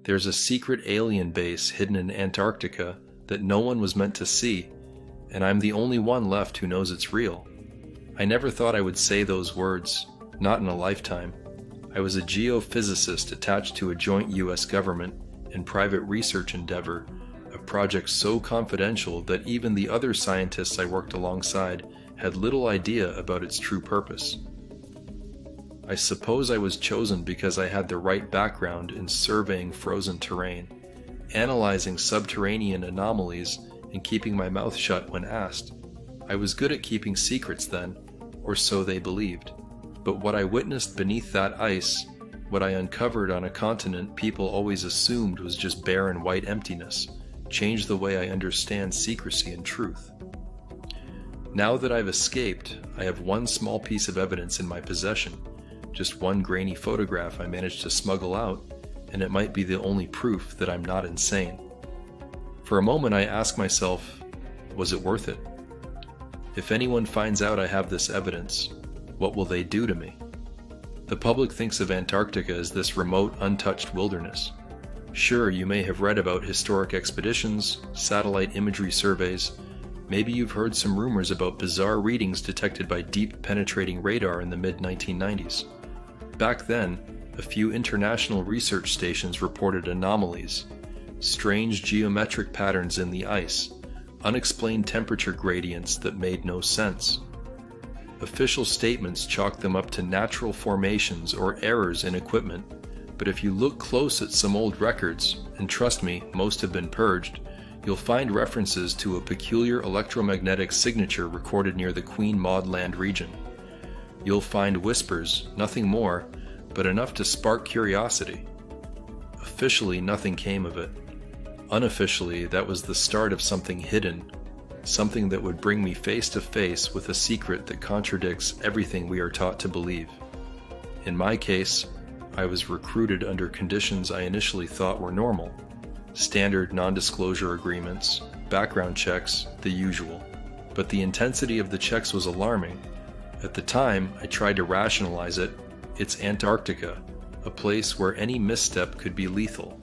There's a secret alien base hidden in Antarctica that no one was meant to see, and I'm the only one left who knows it's real. I never thought I would say those words, not in a lifetime. I was a geophysicist attached to a joint US government and private research endeavor, a project so confidential that even the other scientists I worked alongside had little idea about its true purpose. I suppose I was chosen because I had the right background in surveying frozen terrain, analyzing subterranean anomalies, and keeping my mouth shut when asked. I was good at keeping secrets then, or so they believed. But what I witnessed beneath that ice, what I uncovered on a continent people always assumed was just barren white emptiness, changed the way I understand secrecy and truth. Now that I've escaped, I have one small piece of evidence in my possession, just one grainy photograph I managed to smuggle out, and it might be the only proof that I'm not insane. For a moment I ask myself, was it worth it? If anyone finds out I have this evidence, what will they do to me? The public thinks of Antarctica as this remote, untouched wilderness. Sure, you may have read about historic expeditions, satellite imagery surveys. Maybe you've heard some rumors about bizarre readings detected by deep penetrating radar in the mid-1990s. Back then, a few international research stations reported anomalies, strange geometric patterns in the ice, unexplained temperature gradients that made no sense. Official statements chalked them up to natural formations or errors in equipment, but if you look close at some old records, and trust me, most have been purged, you'll find references to a peculiar electromagnetic signature recorded near the Queen Maud Land region. You'll find whispers, nothing more, but enough to spark curiosity. Officially, nothing came of it. Unofficially, that was the start of something hidden, something that would bring me face to face with a secret that contradicts everything we are taught to believe. In my case, I was recruited under conditions I initially thought were normal. Standard non-disclosure agreements, background checks, the usual. But the intensity of the checks was alarming. At the time, I tried to rationalize it. It's Antarctica, a place where any misstep could be lethal.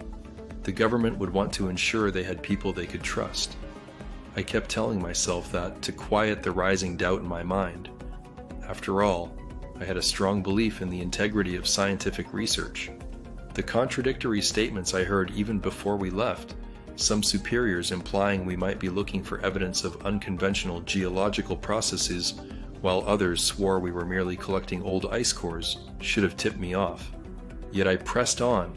The government would want to ensure they had people they could trust. I kept telling myself that to quiet the rising doubt in my mind. After all, I had a strong belief in the integrity of scientific research. The contradictory statements I heard even before we left, some superiors implying we might be looking for evidence of unconventional geological processes, while others swore we were merely collecting old ice cores, should have tipped me off. Yet I pressed on.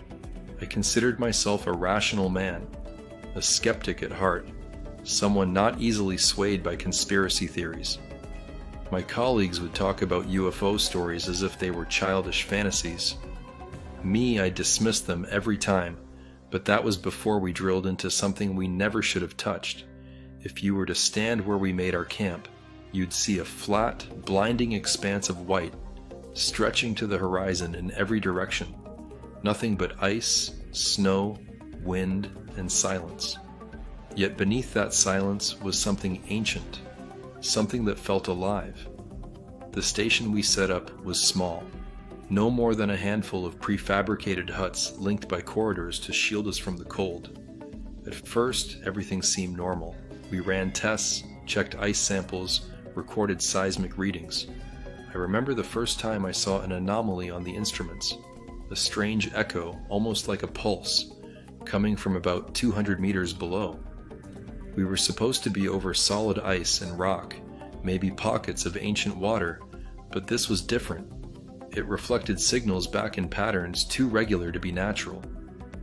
I considered myself a rational man, a skeptic at heart, someone not easily swayed by conspiracy theories. My colleagues would talk about UFO stories as if they were childish fantasies. Me, I dismissed them every time, but that was before we drilled into something we never should have touched. If you were to stand where we made our camp, you'd see a flat, blinding expanse of white, stretching to the horizon in every direction. Nothing but ice, snow, wind, and silence. Yet beneath that silence was something ancient, something that felt alive. The station we set up was small, no more than a handful of prefabricated huts linked by corridors to shield us from the cold. At first, everything seemed normal. We ran tests, checked ice samples, recorded seismic readings. I remember the first time I saw an anomaly on the instruments, a strange echo, almost like a pulse, coming from about 200 meters below. We were supposed to be over solid ice and rock, maybe pockets of ancient water, but this was different. It reflected signals back in patterns too regular to be natural.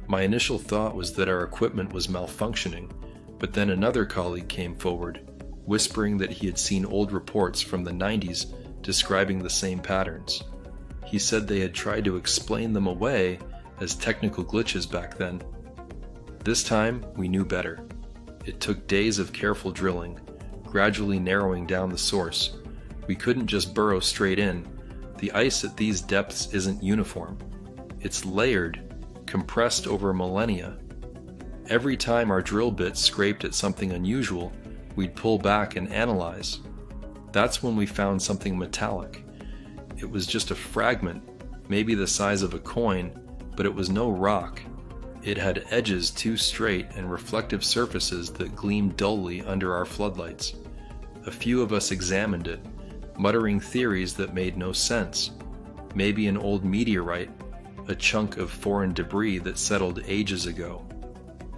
My initial thought was that our equipment was malfunctioning, but then another colleague came forward, whispering that he had seen old reports from the 90s describing the same patterns. He said they had tried to explain them away as technical glitches back then. This time, we knew better. It took days of careful drilling, gradually narrowing down the source. We couldn't just burrow straight in. The ice at these depths isn't uniform. It's layered, compressed over millennia. Every time our drill bit scraped at something unusual, we'd pull back and analyze. That's when we found something metallic. It was just a fragment, maybe the size of a coin, but it was no rock. It had edges too straight and reflective surfaces that gleamed dully under our floodlights. A few of us examined it, muttering theories that made no sense. Maybe an old meteorite, a chunk of foreign debris that settled ages ago.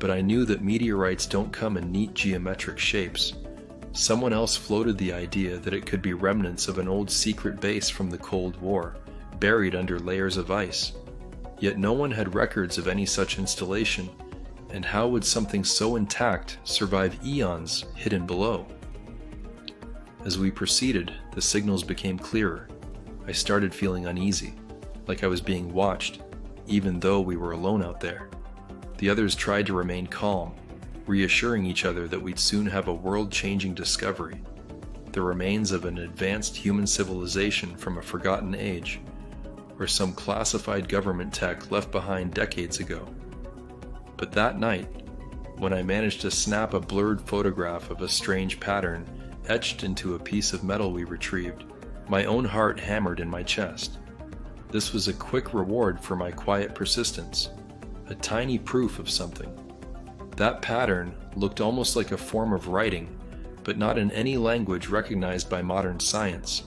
But I knew that meteorites don't come in neat geometric shapes. Someone else floated the idea that it could be remnants of an old secret base from the Cold War, buried under layers of ice. Yet no one had records of any such installation, and how would something so intact survive eons hidden below? As we proceeded, the signals became clearer. I started feeling uneasy, like I was being watched, even though we were alone out there. The others tried to remain calm, reassuring each other that we'd soon have a world-changing discovery, the remains of an advanced human civilization from a forgotten age, or some classified government tech left behind decades ago. But that night, when I managed to snap a blurred photograph of a strange pattern etched into a piece of metal we retrieved, my own heart hammered in my chest. This was a quick reward for my quiet persistence, a tiny proof of something. That pattern looked almost like a form of writing, but not in any language recognized by modern science.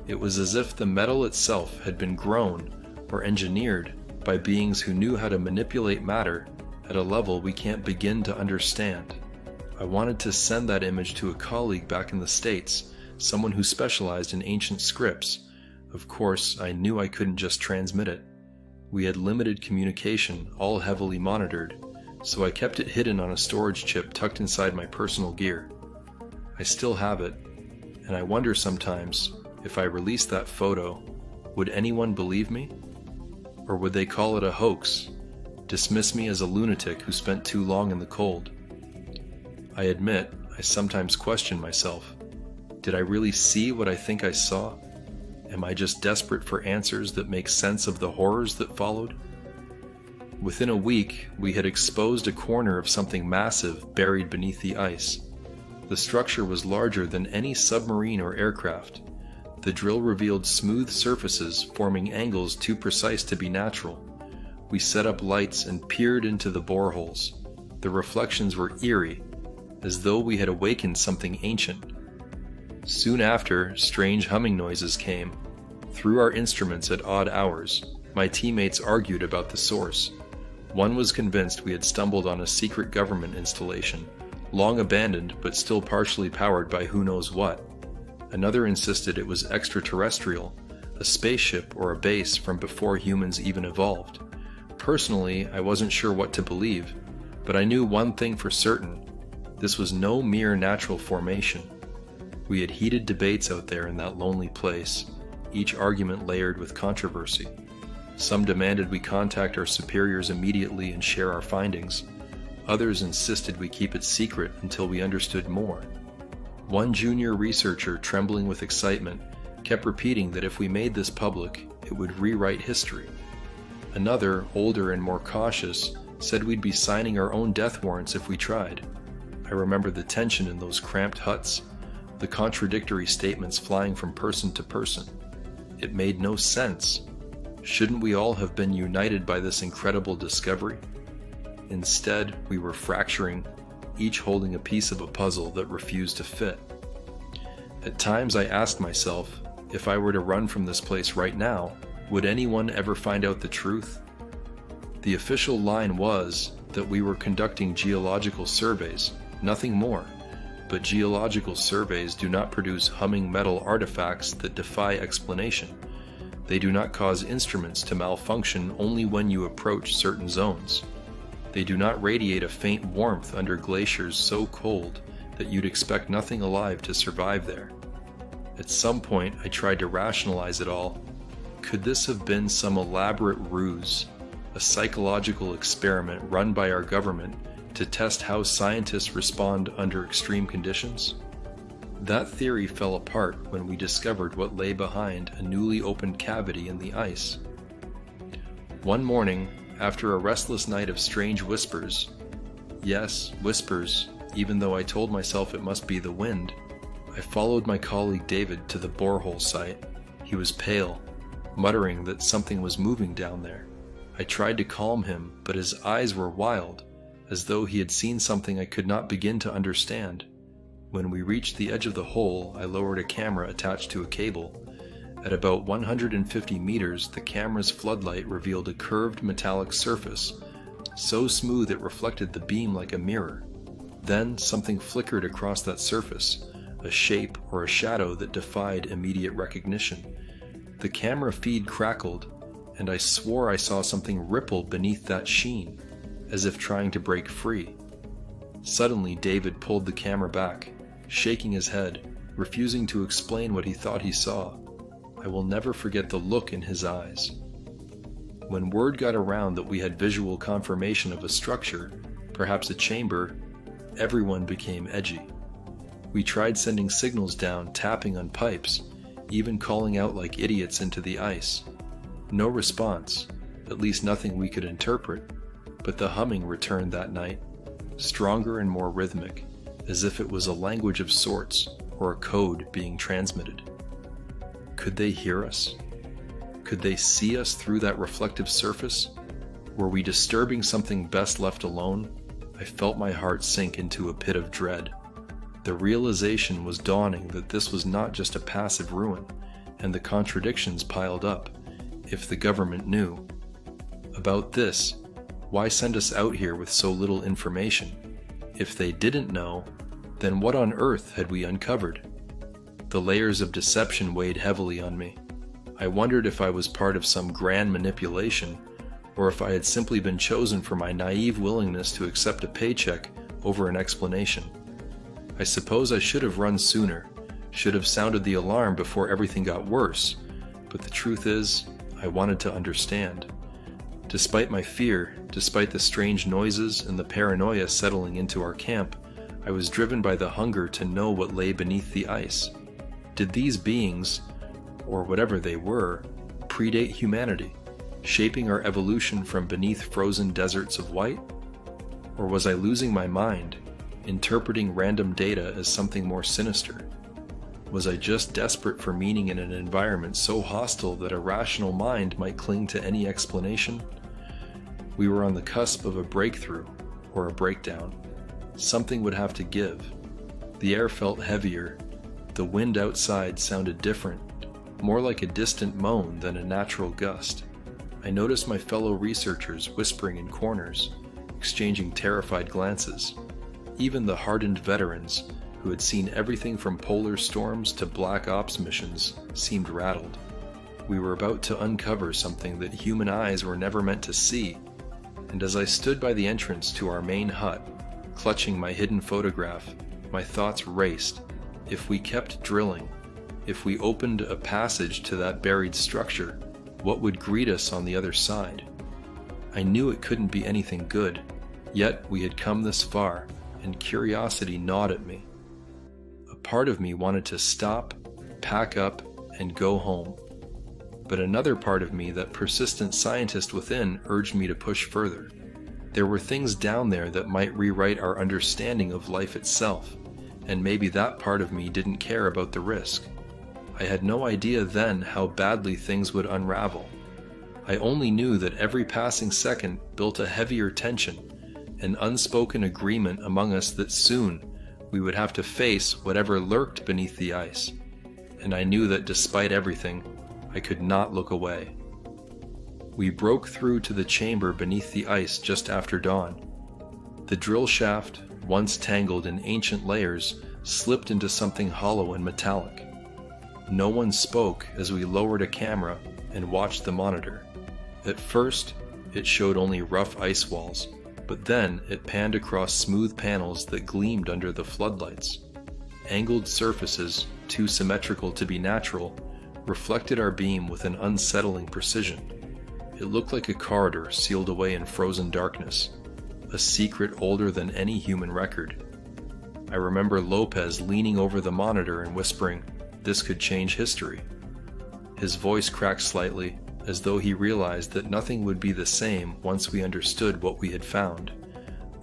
It was as if the metal itself had been grown or engineered by beings who knew how to manipulate matter at a level we can't begin to understand. I wanted to send that image to a colleague back in the States, someone who specialized in ancient scripts. Of course, I knew I couldn't just transmit it. We had limited communication, all heavily monitored, so I kept it hidden on a storage chip tucked inside my personal gear. I still have it, and I wonder sometimes, if I released that photo, would anyone believe me? Or would they call it a hoax, dismiss me as a lunatic who spent too long in the cold? I admit, I sometimes question myself. Did I really see what I think I saw? Am I just desperate for answers that make sense of the horrors that followed? Within a week, we had exposed a corner of something massive buried beneath the ice. The structure was larger than any submarine or aircraft. The drill revealed smooth surfaces forming angles too precise to be natural. We set up lights and peered into the boreholes. The reflections were eerie, as though we had awakened something ancient. Soon after, strange humming noises came. Through our instruments at odd hours, my teammates argued about the source. One was convinced we had stumbled on a secret government installation, long abandoned but still partially powered by who knows what. Another insisted it was extraterrestrial, a spaceship or a base from before humans even evolved. Personally, I wasn't sure what to believe, but I knew one thing for certain: this was no mere natural formation. We had heated debates out there in that lonely place, each argument layered with controversy. Some demanded we contact our superiors immediately and share our findings. Others insisted we keep it secret until we understood more. One junior researcher, trembling with excitement, kept repeating that if we made this public, it would rewrite history. Another, older and more cautious, said we'd be signing our own death warrants if we tried. I remember the tension in those cramped huts, the contradictory statements flying from person to person. It made no sense. Shouldn't we all have been united by this incredible discovery? Instead, we were fracturing, each holding a piece of a puzzle that refused to fit. At times I asked myself, if I were to run from this place right now, would anyone ever find out the truth? The official line was that we were conducting geological surveys, nothing more. But geological surveys do not produce humming metal artifacts that defy explanation. They do not cause instruments to malfunction only when you approach certain zones. They do not radiate a faint warmth under glaciers so cold that you'd expect nothing alive to survive there. At some point, I tried to rationalize it all. Could this have been some elaborate ruse, a psychological experiment run by our government to test how scientists respond under extreme conditions? That theory fell apart when we discovered what lay behind a newly opened cavity in the ice. One morning, after a restless night of strange whispers, yes, whispers, even though I told myself it must be the wind, I followed my colleague David to the borehole site. He was pale, muttering that something was moving down there. I tried to calm him, but his eyes were wild, as though he had seen something I could not begin to understand. When we reached the edge of the hole, I lowered a camera attached to a cable. At about 150 meters, the camera's floodlight revealed a curved metallic surface, so smooth it reflected the beam like a mirror. Then something flickered across that surface, a shape or a shadow that defied immediate recognition. The camera feed crackled, and I swore I saw something ripple beneath that sheen, as if trying to break free. Suddenly, David pulled the camera back, shaking his head, refusing to explain what he thought he saw. I will never forget the look in his eyes. When word got around that we had visual confirmation of a structure, perhaps a chamber, everyone became edgy. We tried sending signals down, tapping on pipes, even calling out like idiots into the ice. No response, at least nothing we could interpret, but the humming returned that night, stronger and more rhythmic, as if it was a language of sorts or a code being transmitted. Could they hear us? Could they see us through that reflective surface? Were we disturbing something best left alone? I felt my heart sink into a pit of dread. The realization was dawning that this was not just a passive ruin, and the contradictions piled up. If the government knew about this, why send us out here with so little information? If they didn't know, then what on earth had we uncovered? The layers of deception weighed heavily on me. I wondered if I was part of some grand manipulation, or if I had simply been chosen for my naive willingness to accept a paycheck over an explanation. I suppose I should have run sooner, should have sounded the alarm before everything got worse, but the truth is, I wanted to understand. Despite my fear, despite the strange noises and the paranoia settling into our camp, I was driven by the hunger to know what lay beneath the ice. Did these beings, or whatever they were, predate humanity, shaping our evolution from beneath frozen deserts of white? Or was I losing my mind, interpreting random data as something more sinister? Was I just desperate for meaning in an environment so hostile that a rational mind might cling to any explanation? We were on the cusp of a breakthrough, or a breakdown. Something would have to give. The air felt heavier. The wind outside sounded different, more like a distant moan than a natural gust. I noticed my fellow researchers whispering in corners, exchanging terrified glances. Even the hardened veterans, who had seen everything from polar storms to black ops missions, seemed rattled. We were about to uncover something that human eyes were never meant to see, and as I stood by the entrance to our main hut, clutching my hidden photograph, my thoughts raced. If we kept drilling, if we opened a passage to that buried structure, what would greet us on the other side? I knew it couldn't be anything good, yet we had come this far, and curiosity gnawed at me. A part of me wanted to stop, pack up, and go home. But another part of me, that persistent scientist within, urged me to push further. There were things down there that might rewrite our understanding of life itself, and maybe that part of me didn't care about the risk. I had no idea then how badly things would unravel. I only knew that every passing second built a heavier tension, an unspoken agreement among us that soon we would have to face whatever lurked beneath the ice. And I knew that despite everything, I could not look away. We broke through to the chamber beneath the ice just after dawn. The drill shaft, once tangled in ancient layers, slipped into something hollow and metallic. No one spoke as we lowered a camera and watched the monitor. At first, it showed only rough ice walls, but then it panned across smooth panels that gleamed under the floodlights. Angled surfaces, too symmetrical to be natural, reflected our beam with an unsettling precision. It looked like a corridor sealed away in frozen darkness, a secret older than any human record. I remember Lopez leaning over the monitor and whispering, "This could change history." His voice cracked slightly, as though he realized that nothing would be the same once we understood what we had found.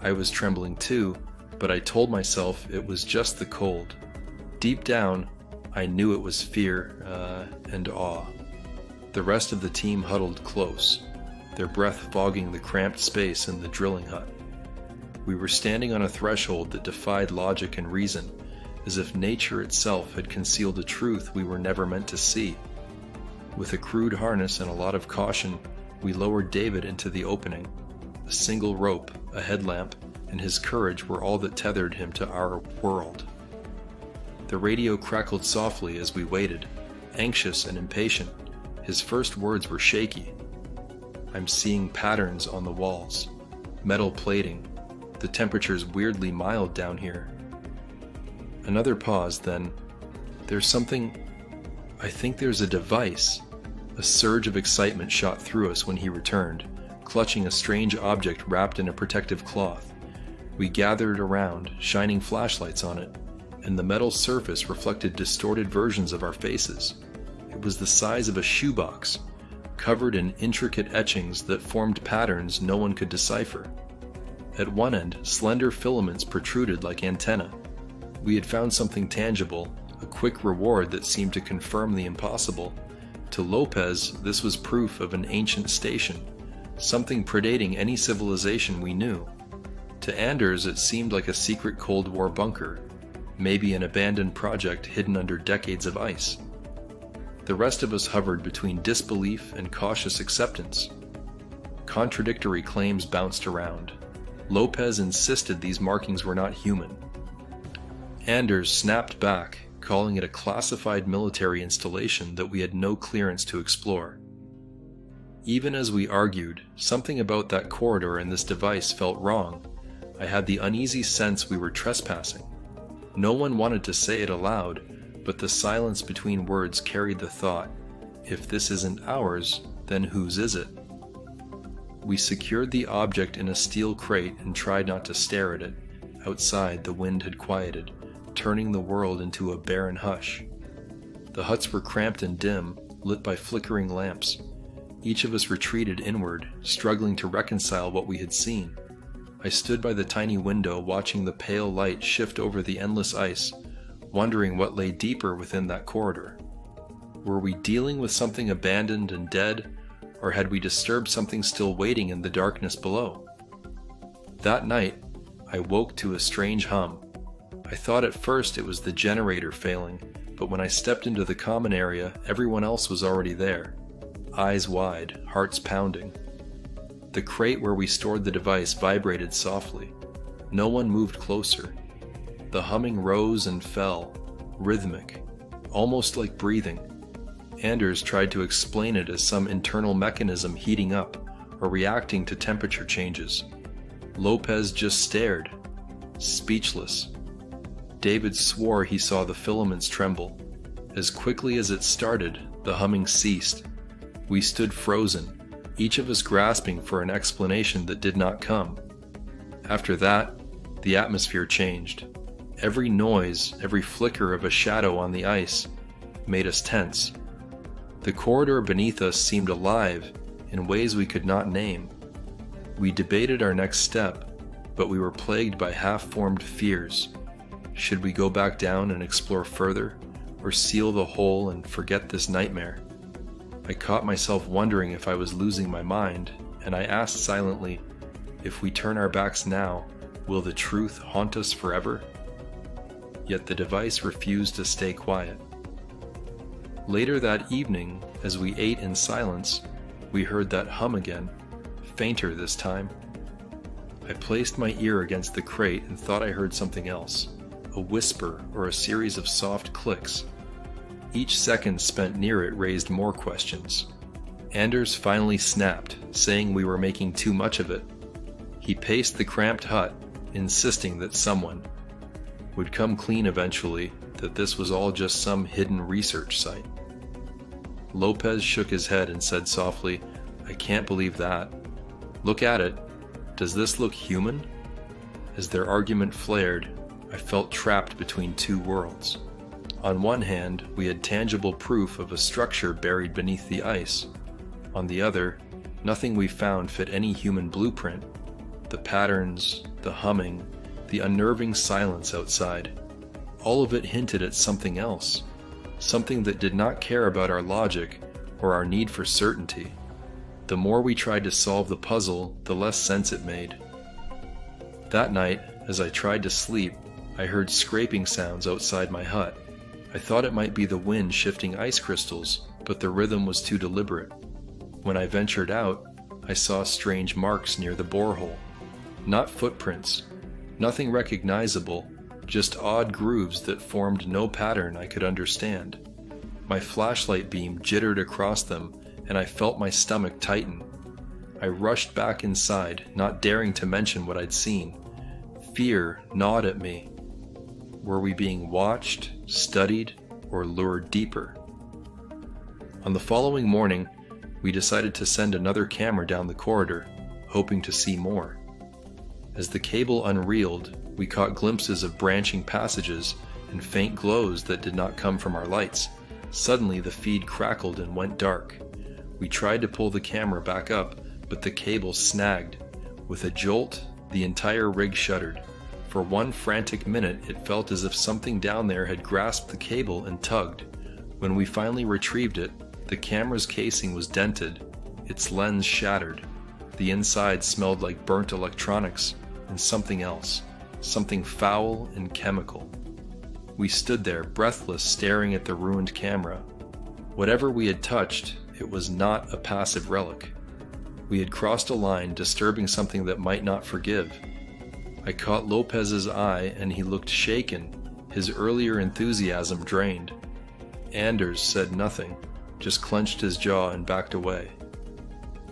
I was trembling too, but I told myself it was just the cold. Deep down, I knew it was fear and awe. The rest of the team huddled close. their breath fogging the cramped space in the drilling hut. We were standing on a threshold that defied logic and reason, as if nature itself had concealed a truth we were never meant to see. With a crude harness and a lot of caution, we lowered David into the opening. A single rope, a headlamp, and his courage were all that tethered him to our world. The radio crackled softly as we waited, anxious and impatient. His first words were shaky. "I'm seeing patterns on the walls. Metal plating. The temperature's weirdly mild down here." Another pause, then, "There's something... I think there's a device." A surge of excitement shot through us when he returned, clutching a strange object wrapped in a protective cloth. We gathered around, shining flashlights on it, and the metal surface reflected distorted versions of our faces. It was the size of a shoebox, covered in intricate etchings that formed patterns no one could decipher. At one end, slender filaments protruded like antennae. We had found something tangible, a quick reward that seemed to confirm the impossible. To Lopez, this was proof of an ancient station, something predating any civilization we knew. To Anders, it seemed like a secret Cold War bunker, maybe an abandoned project hidden under decades of ice. The rest of us hovered between disbelief and cautious acceptance. Contradictory claims bounced around. Lopez insisted these markings were not human. Anders snapped back, calling it a classified military installation that we had no clearance to explore. Even as we argued, something about that corridor and this device felt wrong. I had the uneasy sense we were trespassing. No one wanted to say it aloud, but the silence between words carried the thought, if this isn't ours, then whose is it? We secured the object in a steel crate and tried not to stare at it. Outside, the wind had quieted, turning the world into a barren hush. The huts were cramped and dim, lit by flickering lamps. Each of us retreated inward, struggling to reconcile what we had seen. I stood by the tiny window watching the pale light shift over the endless ice, wondering what lay deeper within that corridor. Were we dealing with something abandoned and dead, or had we disturbed something still waiting in the darkness below? That night, I woke to a strange hum. I thought at first it was the generator failing, but when I stepped into the common area, everyone else was already there. Eyes wide, hearts pounding. The crate where we stored the device vibrated softly. No one moved closer. The humming rose and fell, rhythmic, almost like breathing. Anders tried to explain it as some internal mechanism heating up or reacting to temperature changes. Lopez just stared, speechless. David swore he saw the filaments tremble. As quickly as it started, the humming ceased. We stood frozen, each of us grasping for an explanation that did not come. After that, the atmosphere changed. Every noise, every flicker of a shadow on the ice, made us tense. The corridor beneath us seemed alive in ways we could not name. We debated our next step, but we were plagued by half-formed fears. Should we go back down and explore further, or seal the hole and forget this nightmare? I caught myself wondering if I was losing my mind, and I asked silently, if we turn our backs now, will the truth haunt us forever? Yet the device refused to stay quiet. Later that evening, as we ate in silence, we heard that hum again, fainter this time. I placed my ear against the crate and thought I heard something else, a whisper or a series of soft clicks. Each second spent near it raised more questions. Anders finally snapped, saying we were making too much of it. He paced the cramped hut, insisting that someone would come clean eventually that this was all just some hidden research site. Lopez shook his head and said softly, "I can't believe that. Look at it. Does this look human?" As their argument flared, I felt trapped between two worlds. On one hand, we had tangible proof of a structure buried beneath the ice. On the other, nothing we found fit any human blueprint. The patterns, the humming, the unnerving silence outside, all of it hinted at something else, something that did not care about our logic or our need for certainty. the more we tried to solve the puzzle, the less sense it made. That night, as I tried to sleep, I heard scraping sounds outside my hut. I thought it might be the wind shifting ice crystals, but the rhythm was too deliberate. When I ventured out, I saw strange marks near the borehole. Not footprints, nothing recognizable, just odd grooves that formed no pattern I could understand. My flashlight beam jittered across them, and I felt my stomach tighten. I rushed back inside, not daring to mention what I'd seen. Fear gnawed at me. Were we being watched, studied, or lured deeper? On the following morning, we decided to send another camera down the corridor, hoping to see more. As the cable unreeled, we caught glimpses of branching passages and faint glows that did not come from our lights. Suddenly, the feed crackled and went dark. We tried to pull the camera back up, but the cable snagged. With a jolt, the entire rig shuddered. For one frantic minute, it felt as if something down there had grasped the cable and tugged. When we finally retrieved it, the camera's casing was dented, its lens shattered. The inside smelled like burnt electronics and something else, something foul and chemical. We stood there, breathless, staring at the ruined camera. Whatever we had touched, it was not a passive relic. We had crossed a line, disturbing something that might not forgive. I caught Lopez's eye, and he looked shaken, his earlier enthusiasm drained. Anders said nothing, just clenched his jaw and backed away.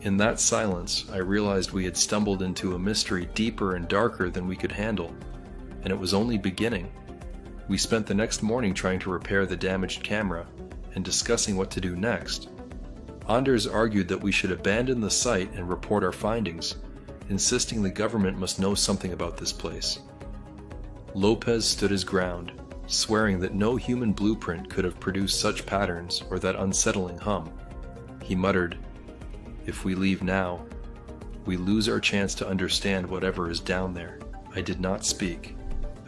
In that silence, I realized we had stumbled into a mystery deeper and darker than we could handle, and it was only beginning. We spent the next morning trying to repair the damaged camera and discussing what to do next. Anders argued that we should abandon the site and report our findings, insisting the government must know something about this place. Lopez stood his ground, swearing that no human blueprint could have produced such patterns or that unsettling hum. He muttered, "If we leave now, we lose our chance to understand whatever is down there." I did not speak.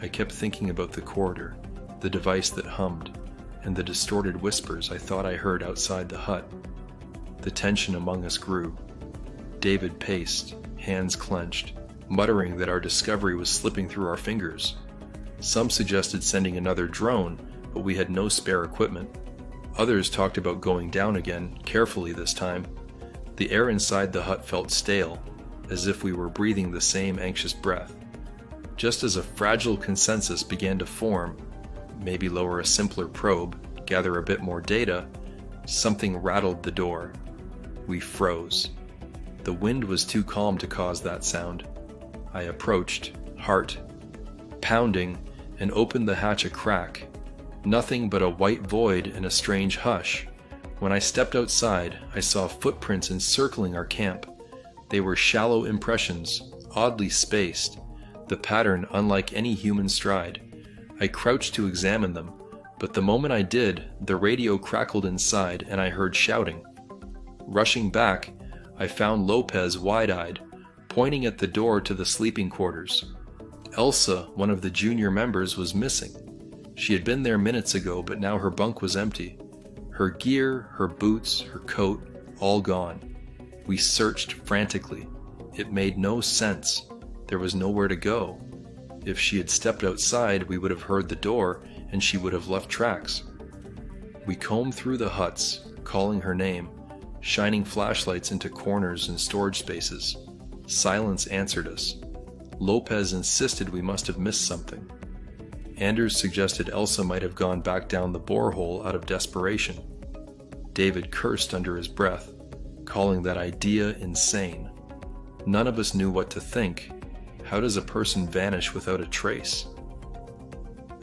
I kept thinking about the corridor, the device that hummed, and the distorted whispers I thought I heard outside the hut. The tension among us grew. David paced, hands clenched, muttering that our discovery was slipping through our fingers. Some suggested sending another drone, but we had no spare equipment. Others talked about going down again, carefully this time. The air inside the hut felt stale, as if we were breathing the same anxious breath. Just as a fragile consensus began to form, maybe lower a simpler probe, gather a bit more data, something rattled the door. We froze. The wind was too calm to cause that sound. I approached, heart pounding, and opened the hatch a crack. Nothing but a white void and a strange hush. When I stepped outside, I saw footprints encircling our camp. They were shallow impressions, oddly spaced, the pattern unlike any human stride. I crouched to examine them, but the moment I did, the radio crackled inside and I heard shouting. Rushing back, I found Lopez wide-eyed, pointing at the door to the sleeping quarters. Elsa, one of the junior members, was missing. She had been there minutes ago, but now her bunk was empty. Her gear, her boots, her coat, all gone. We searched frantically. It made no sense. There was nowhere to go. If she had stepped outside, we would have heard the door, and she would have left tracks. We combed through the huts, calling her name, shining flashlights into corners and storage spaces. Silence answered us. Lopez insisted we must have missed something. Anders suggested Elsa might have gone back down the borehole out of desperation. David cursed under his breath, calling that idea insane. None of us knew what to think. How does a person vanish without a trace?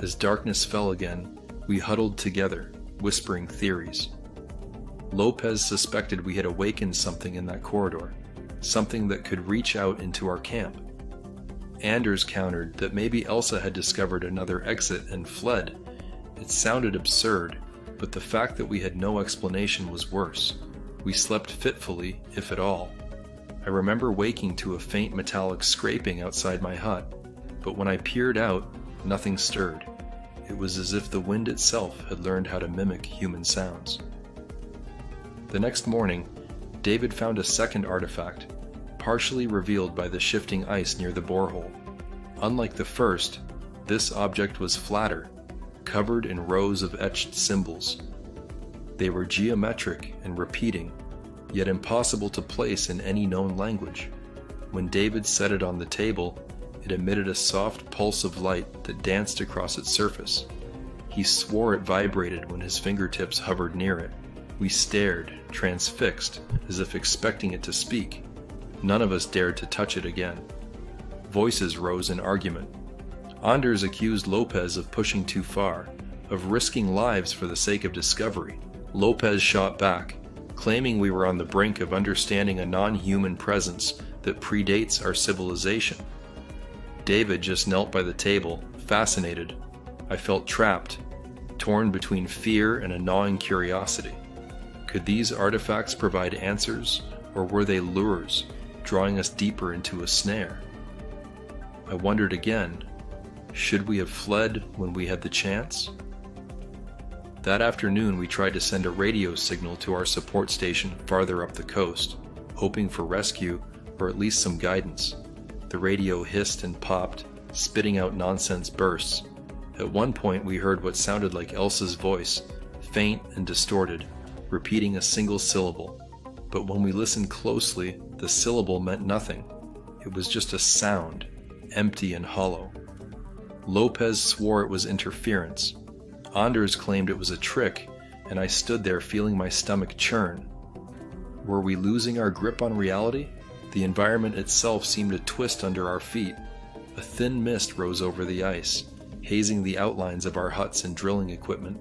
As darkness fell again, we huddled together, whispering theories. Lopez suspected we had awakened something in that corridor, something that could reach out into our camp. Anders countered that maybe Elsa had discovered another exit and fled. It sounded absurd, but the fact that we had no explanation was worse. We slept fitfully, if at all. I remember waking to a faint metallic scraping outside my hut, but when I peered out, nothing stirred. It was as if the wind itself had learned how to mimic human sounds. The next morning, David found a second artifact, partially revealed by the shifting ice near the borehole. Unlike the first, this object was flatter, covered in rows of etched symbols. They were geometric and repeating, yet impossible to place in any known language. When David set it on the table, it emitted a soft pulse of light that danced across its surface. He swore it vibrated when his fingertips hovered near it. We stared, transfixed, as if expecting it to speak. None of us dared to touch it again. Voices rose in argument. Anders accused Lopez of pushing too far, of risking lives for the sake of discovery. Lopez shot back, claiming we were on the brink of understanding a non-human presence that predates our civilization. David just knelt by the table, fascinated. I felt trapped, torn between fear and a gnawing curiosity. Could these artifacts provide answers, or were they lures, drawing us deeper into a snare? I wondered again, should we have fled when we had the chance? That afternoon we tried to send a radio signal to our support station farther up the coast, hoping for rescue or at least some guidance. The radio hissed and popped, spitting out nonsense bursts. At one point we heard what sounded like Elsa's voice, faint and distorted, repeating a single syllable. But when we listened closely, the syllable meant nothing. It was just a sound, empty and hollow. Lopez swore it was interference. Anders claimed it was a trick, and I stood there feeling my stomach churn. Were we losing our grip on reality? The environment itself seemed to twist under our feet. A thin mist rose over the ice, hazing the outlines of our huts and drilling equipment.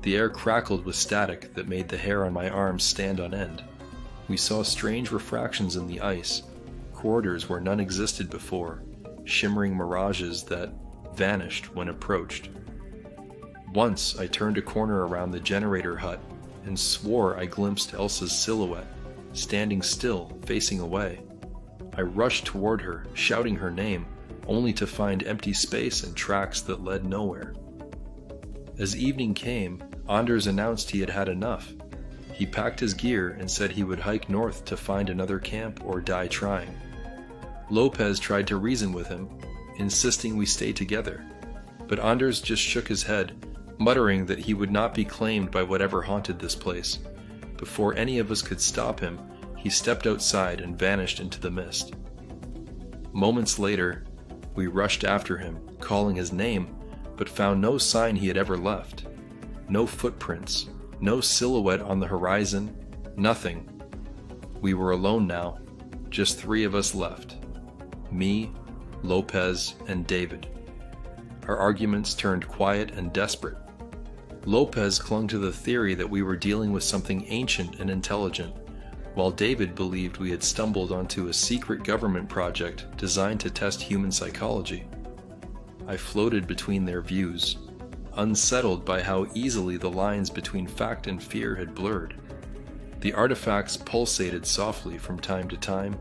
The air crackled with static that made the hair on my arms stand on end. We saw strange refractions in the ice, corridors where none existed before, shimmering mirages that vanished when approached. Once I turned a corner around the generator hut and swore I glimpsed Elsa's silhouette, standing still, facing away. I rushed toward her, shouting her name, only to find empty space and tracks that led nowhere. As evening came, Anders announced he had had enough. He packed his gear and said he would hike north to find another camp or die trying. Lopez tried to reason with him, insisting we stay together, but Anders just shook his head, muttering that he would not be claimed by whatever haunted this place. Before any of us could stop him, he stepped outside and vanished into the mist. Moments later, we rushed after him, calling his name, but found no sign he had ever left. No footprints, no silhouette on the horizon, nothing. We were alone now, just 3 of us left. Me, Lopez, and David. Our arguments turned quiet and desperate. Lopez clung to the theory that we were dealing with something ancient and intelligent, while David believed we had stumbled onto a secret government project designed to test human psychology. I floated between their views, unsettled by how easily the lines between fact and fear had blurred. The artifacts pulsated softly from time to time,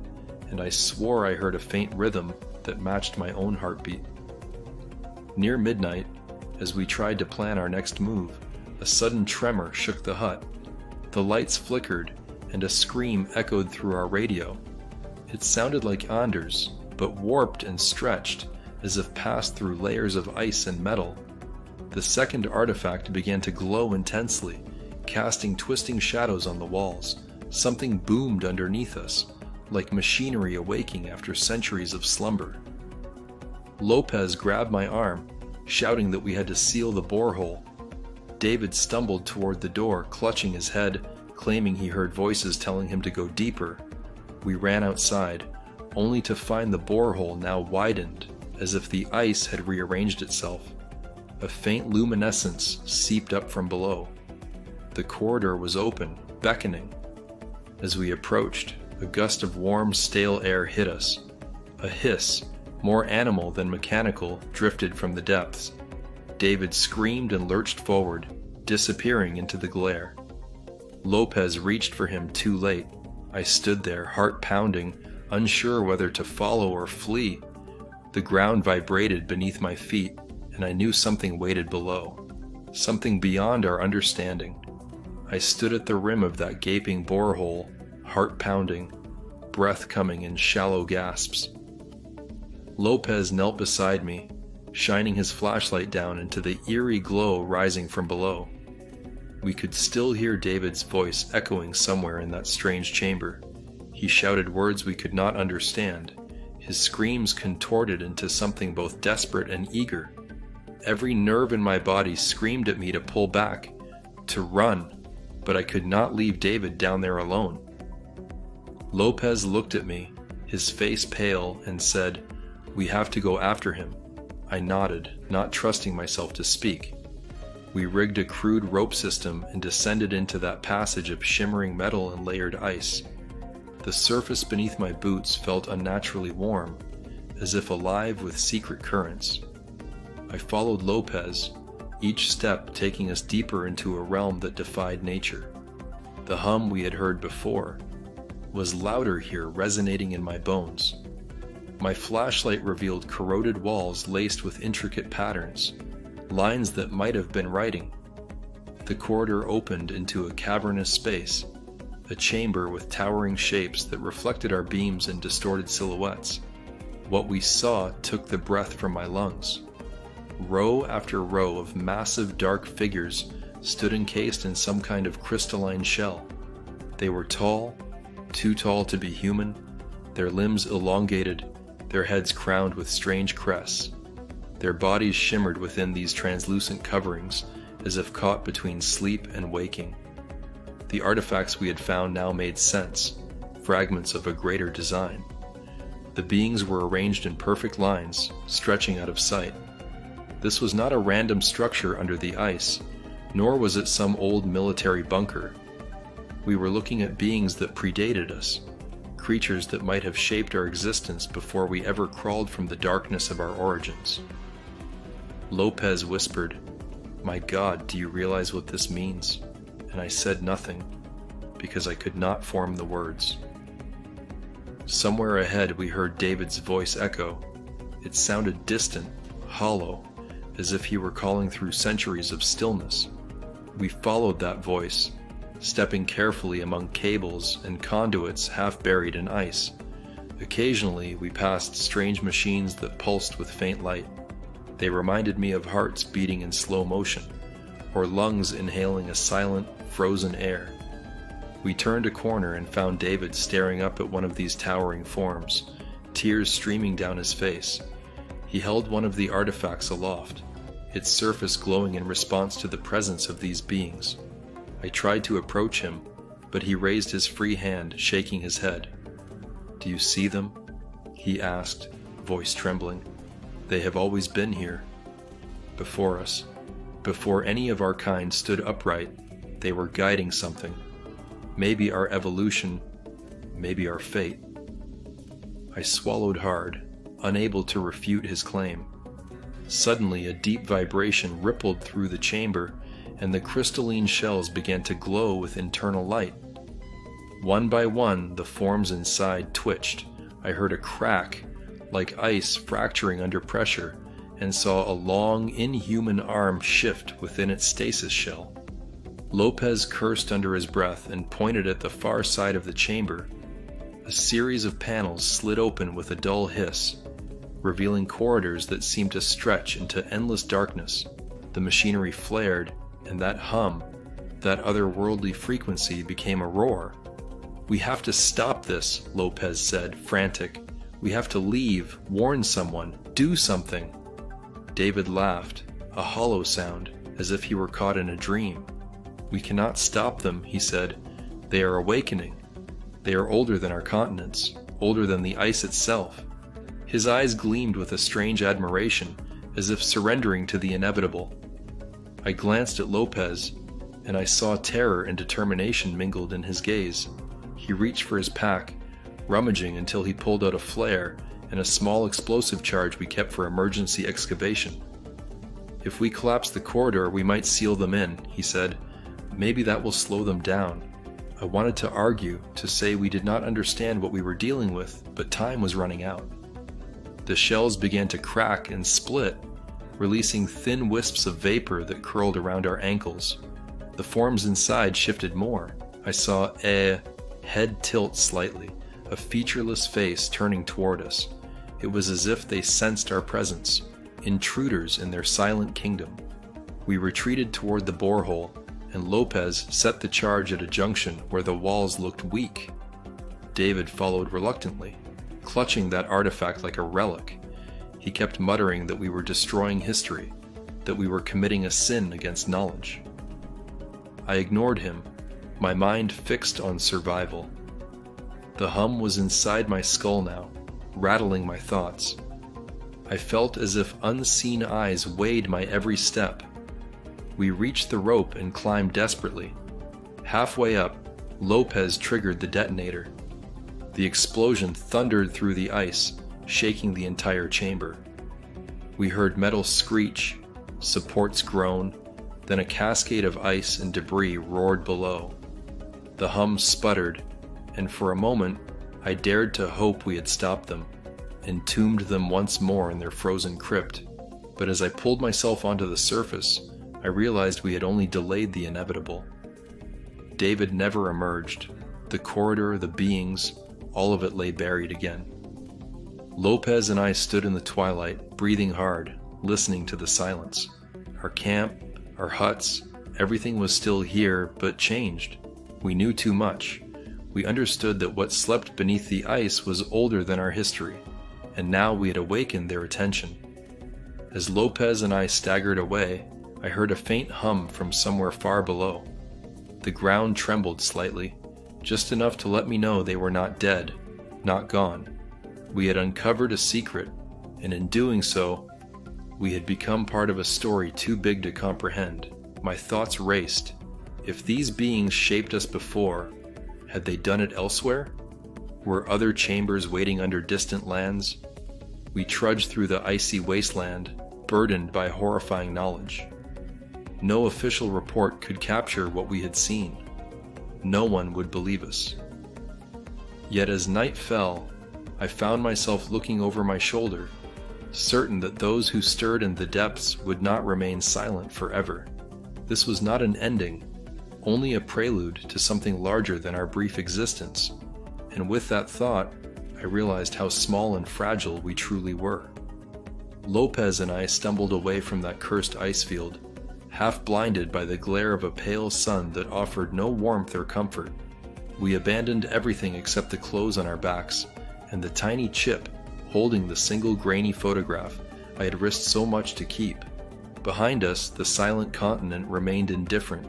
and I swore I heard a faint rhythm that matched my own heartbeat. Near midnight, as we tried to plan our next move, a sudden tremor shook the hut. The lights flickered, and a scream echoed through our radio. It sounded like Anders, but warped and stretched, as if passed through layers of ice and metal. The second artifact began to glow intensely, casting twisting shadows on the walls. Something boomed underneath us, like machinery awaking after centuries of slumber. Lopez grabbed my arm, shouting that we had to seal the borehole. David stumbled toward the door, clutching his head, claiming he heard voices telling him to go deeper. We ran outside, only to find the borehole now widened, as if the ice had rearranged itself. A faint luminescence seeped up from below. The corridor was open, beckoning. As we approached, a gust of warm, stale air hit us. A hiss, more animal than mechanical, drifted from the depths. David screamed and lurched forward, disappearing into the glare. Lopez reached for him too late. I stood there, heart pounding, unsure whether to follow or flee. The ground vibrated beneath my feet, and I knew something waited below, something beyond our understanding. I stood at the rim of that gaping borehole, heart pounding, breath coming in shallow gasps. Lopez knelt beside me, shining his flashlight down into the eerie glow rising from below. We could still hear David's voice echoing somewhere in that strange chamber. He shouted words we could not understand, his screams contorted into something both desperate and eager. Every nerve in my body screamed at me to pull back, to run, but I could not leave David down there alone. Lopez looked at me, his face pale, and said, "We have to go after him." I nodded, not trusting myself to speak. We rigged a crude rope system and descended into that passage of shimmering metal and layered ice. The surface beneath my boots felt unnaturally warm, as if alive with secret currents. I followed Lopez, each step taking us deeper into a realm that defied nature. The hum we had heard before was louder here, resonating in my bones. My flashlight revealed corroded walls laced with intricate patterns, lines that might have been writing. The corridor opened into a cavernous space, a chamber with towering shapes that reflected our beams in distorted silhouettes. What we saw took the breath from my lungs. Row after row of massive dark figures stood encased in some kind of crystalline shell. They were tall, too tall to be human, their limbs elongated, their heads crowned with strange crests. Their bodies shimmered within these translucent coverings, as if caught between sleep and waking. The artifacts we had found now made sense, fragments of a greater design. The beings were arranged in perfect lines, stretching out of sight. This was not a random structure under the ice, nor was it some old military bunker. We were looking at beings that predated us, creatures that might have shaped our existence before we ever crawled from the darkness of our origins. Lopez whispered, "My God, do you realize what this means?" And I said nothing, because I could not form the words. Somewhere ahead we heard David's voice echo. It sounded distant, hollow, as if he were calling through centuries of stillness. We followed that voice, stepping carefully among cables and conduits half buried in ice. Occasionally we passed strange machines that pulsed with faint light. They reminded me of hearts beating in slow motion, or lungs inhaling a silent, frozen air. We turned a corner and found David staring up at one of these towering forms, tears streaming down his face. He held one of the artifacts aloft, its surface glowing in response to the presence of these beings. I tried to approach him, but he raised his free hand, shaking his head. "Do you see them?" he asked, voice trembling. "They have always been here. Before us. Before any of our kind stood upright, they were guiding something. Maybe our evolution, maybe our fate." I swallowed hard, unable to refute his claim. Suddenly, a deep vibration rippled through the chamber, and the crystalline shells began to glow with internal light. One by one, the forms inside twitched. I heard a crack, like ice fracturing under pressure, and saw a long, inhuman arm shift within its stasis shell. Lopez cursed under his breath and pointed at the far side of the chamber. A series of panels slid open with a dull hiss, revealing corridors that seemed to stretch into endless darkness. The machinery flared, and that hum, that otherworldly frequency, became a roar. "We have to stop this," Lopez said, frantic. "We have to leave, warn someone, do something." David laughed, a hollow sound, as if he were caught in a dream. "We cannot stop them," he said. "They are awakening. They are older than our continents, older than the ice itself." His eyes gleamed with a strange admiration, as if surrendering to the inevitable. I glanced at Lopez, and I saw terror and determination mingled in his gaze. He reached for his pack, rummaging until he pulled out a flare and a small explosive charge we kept for emergency excavation. "If we collapse the corridor, we might seal them in," he said. "Maybe that will slow them down." I wanted to argue, to say we did not understand what we were dealing with, but time was running out. The shells began to crack and split, releasing thin wisps of vapor that curled around our ankles. The forms inside shifted more. I saw head tilt slightly, a featureless face turning toward us. It was as if they sensed our presence, intruders in their silent kingdom. We retreated toward the borehole, and Lopez set the charge at a junction where the walls looked weak. David followed reluctantly, clutching that artifact like a relic. He kept muttering that we were destroying history, that we were committing a sin against knowledge. I ignored him, my mind fixed on survival. The hum was inside my skull now, rattling my thoughts. I felt as if unseen eyes weighed my every step. We reached the rope and climbed desperately. Halfway up, Lopez triggered the detonator. The explosion thundered through the ice, shaking the entire chamber. We heard metal screech, supports groan, then a cascade of ice and debris roared below. The hum sputtered, and for a moment I dared to hope we had stopped them, entombed them once more in their frozen crypt. But as I pulled myself onto the surface, I realized we had only delayed the inevitable. David never emerged. The corridor, the beings, all of it lay buried again. Lopez and I stood in the twilight, breathing hard, listening to the silence. Our camp, our huts, everything was still here, but changed. We knew too much. We understood that what slept beneath the ice was older than our history, and now we had awakened their attention. As Lopez and I staggered away, I heard a faint hum from somewhere far below. The ground trembled slightly, just enough to let me know they were not dead, not gone. We had uncovered a secret, and in doing so, we had become part of a story too big to comprehend. My thoughts raced. If these beings shaped us before, had they done it elsewhere? Were other chambers waiting under distant lands? We trudged through the icy wasteland, burdened by horrifying knowledge. No official report could capture what we had seen. No one would believe us. Yet as night fell, I found myself looking over my shoulder, certain that those who stirred in the depths would not remain silent forever. This was not an ending, only a prelude to something larger than our brief existence, and with that thought, I realized how small and fragile we truly were. Lopez and I stumbled away from that cursed ice field, half blinded by the glare of a pale sun that offered no warmth or comfort. We abandoned everything except the clothes on our backs, and the tiny chip holding the single grainy photograph I had risked so much to keep. Behind us, the silent continent remained indifferent,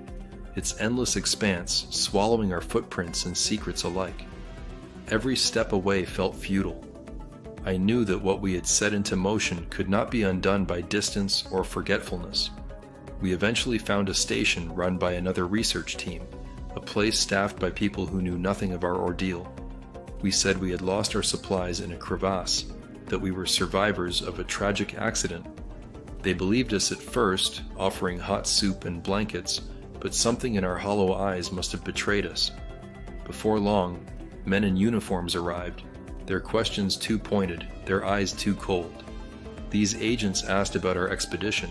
its endless expanse swallowing our footprints and secrets alike. Every step away felt futile. I knew that what we had set into motion could not be undone by distance or forgetfulness. We eventually found a station run by another research team, a place staffed by people who knew nothing of our ordeal. We said we had lost our supplies in a crevasse, that we were survivors of a tragic accident. They believed us at first, offering hot soup and blankets, but something in our hollow eyes must have betrayed us. Before long, men in uniforms arrived, their questions too pointed, their eyes too cold. These agents asked about our expedition,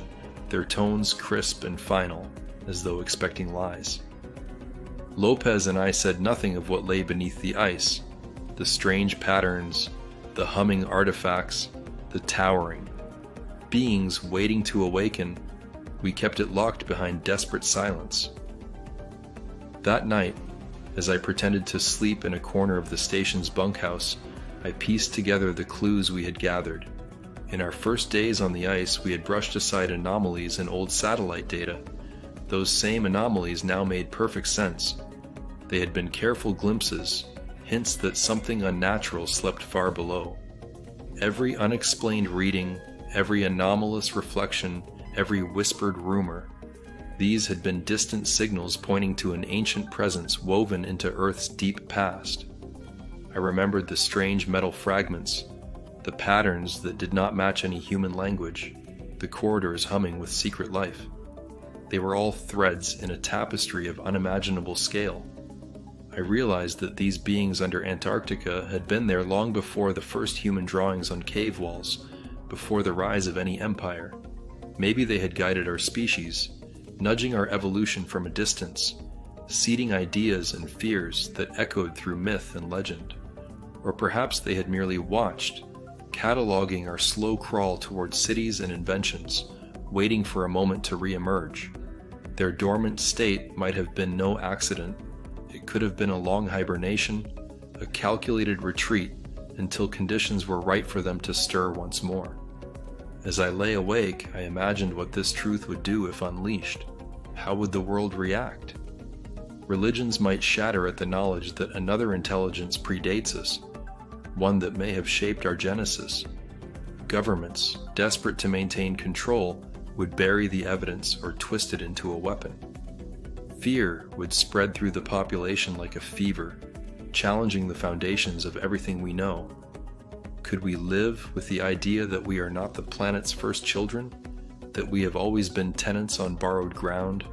their tones crisp and final, as though expecting lies. Lopez and I said nothing of what lay beneath the ice, the strange patterns, the humming artifacts, the towering beings waiting to awaken. We kept it locked behind desperate silence. That night, as I pretended to sleep in a corner of the station's bunkhouse, I pieced together the clues we had gathered. In our first days on the ice, we had brushed aside anomalies in old satellite data. Those same anomalies now made perfect sense. They had been careful glimpses, hints that something unnatural slept far below. Every unexplained reading, every anomalous reflection, every whispered rumor, these had been distant signals pointing to an ancient presence woven into Earth's deep past. I remembered the strange metal fragments, the patterns that did not match any human language, the corridors humming with secret life. They were all threads in a tapestry of unimaginable scale. I realized that these beings under Antarctica had been there long before the first human drawings on cave walls, before the rise of any empire. Maybe they had guided our species, nudging our evolution from a distance. seeding ideas and fears that echoed through myth and legend. Or perhaps they had merely watched, cataloging our slow crawl towards cities and inventions, waiting for a moment to re-emerge. Their dormant state might have been no accident. It could have been a long hibernation, a calculated retreat until conditions were right for them to stir once more. As I lay awake, I imagined what this truth would do if unleashed. How would the world react? Religions might shatter at the knowledge that another intelligence predates us, one that may have shaped our genesis. Governments, desperate to maintain control, would bury the evidence or twist it into a weapon. Fear would spread through the population like a fever, challenging the foundations of everything we know. Could we live with the idea that we are not the planet's first children, that we have always been tenants on borrowed ground,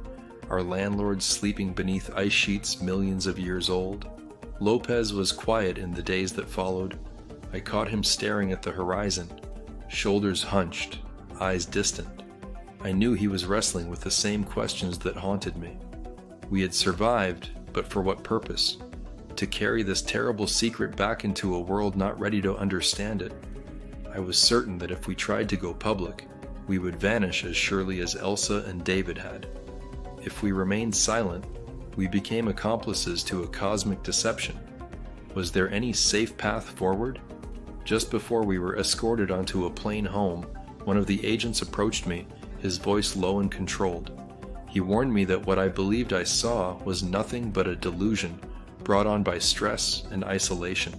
our landlords sleeping beneath ice sheets millions of years old? Lopez was quiet in the days that followed. I caught him staring at the horizon, shoulders hunched, eyes distant. I knew he was wrestling with the same questions that haunted me. We had survived, but for what purpose? To carry this terrible secret back into a world not ready to understand it. I was certain that if we tried to go public, we would vanish as surely as Elsa and David had. If we remained silent, we became accomplices to a cosmic deception. Was there any safe path forward? Just before we were escorted onto a plane home, one of the agents approached me, his voice low and controlled. He warned me that what I believed I saw was nothing but a delusion brought on by stress and isolation.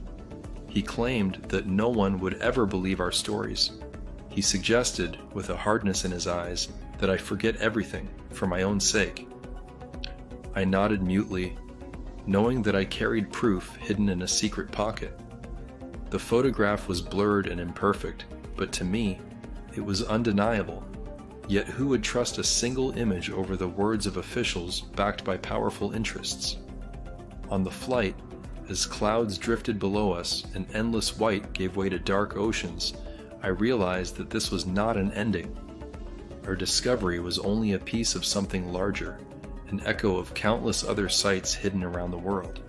He claimed that no one would ever believe our stories. He suggested, with a hardness in his eyes, that I forget everything for my own sake. I nodded mutely, knowing that I carried proof hidden in a secret pocket. The photograph was blurred and imperfect, but to me, it was undeniable. Yet who would trust a single image over the words of officials backed by powerful interests? On the flight, as clouds drifted below us and endless white gave way to dark oceans, I realized that this was not an ending. Our discovery was only a piece of something larger, an echo of countless other sites hidden around the world.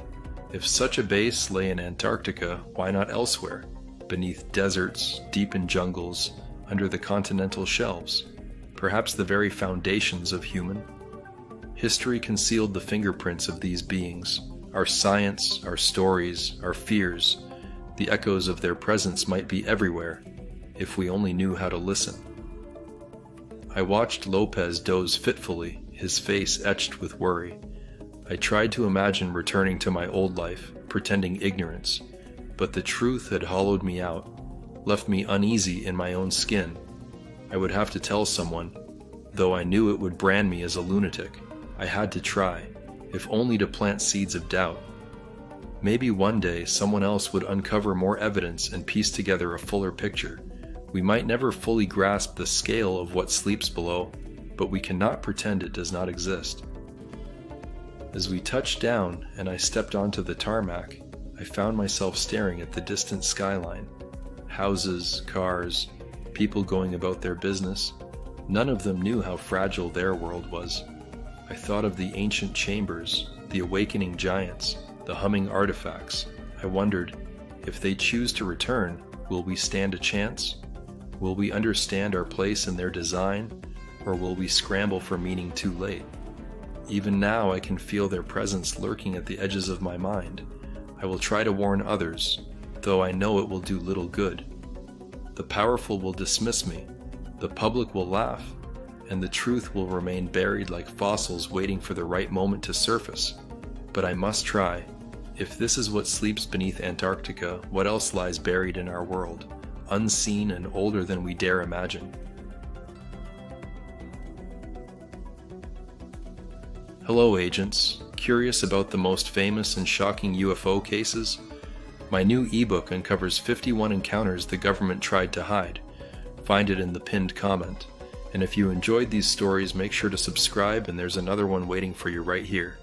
If such a base lay in Antarctica, why not elsewhere? Beneath deserts, deep in jungles, under the continental shelves, perhaps the very foundations of human. History concealed the fingerprints of these beings. Our science, our stories, our fears, the echoes of their presence might be everywhere, if we only knew how to listen. I watched Lopez doze fitfully, his face etched with worry. I tried to imagine returning to my old life, pretending ignorance, but the truth had hollowed me out, left me uneasy in my own skin. I would have to tell someone, though I knew it would brand me as a lunatic. I had to try, if only to plant seeds of doubt. Maybe one day someone else would uncover more evidence and piece together a fuller picture. We might never fully grasp the scale of what sleeps below, but we cannot pretend it does not exist. As we touched down and I stepped onto the tarmac, I found myself staring at the distant skyline. Houses, cars, people going about their business. None of them knew how fragile their world was. I thought of the ancient chambers, the awakening giants, the humming artifacts. I wondered, if they choose to return, will we stand a chance? Will we understand our place in their design, or will we scramble for meaning too late? Even now I can feel their presence lurking at the edges of my mind. I will try to warn others, though I know it will do little good. The powerful will dismiss me, the public will laugh, and the truth will remain buried like fossils waiting for the right moment to surface. But I must try. If this is what sleeps beneath Antarctica, what else lies buried in our world, unseen and older than we dare imagine? Hello, agents. Curious about the most famous and shocking UFO cases? My new ebook uncovers 51 encounters the government tried to hide. Find it in the pinned comment. And if you enjoyed these stories, make sure to subscribe, and there's another one waiting for you right here.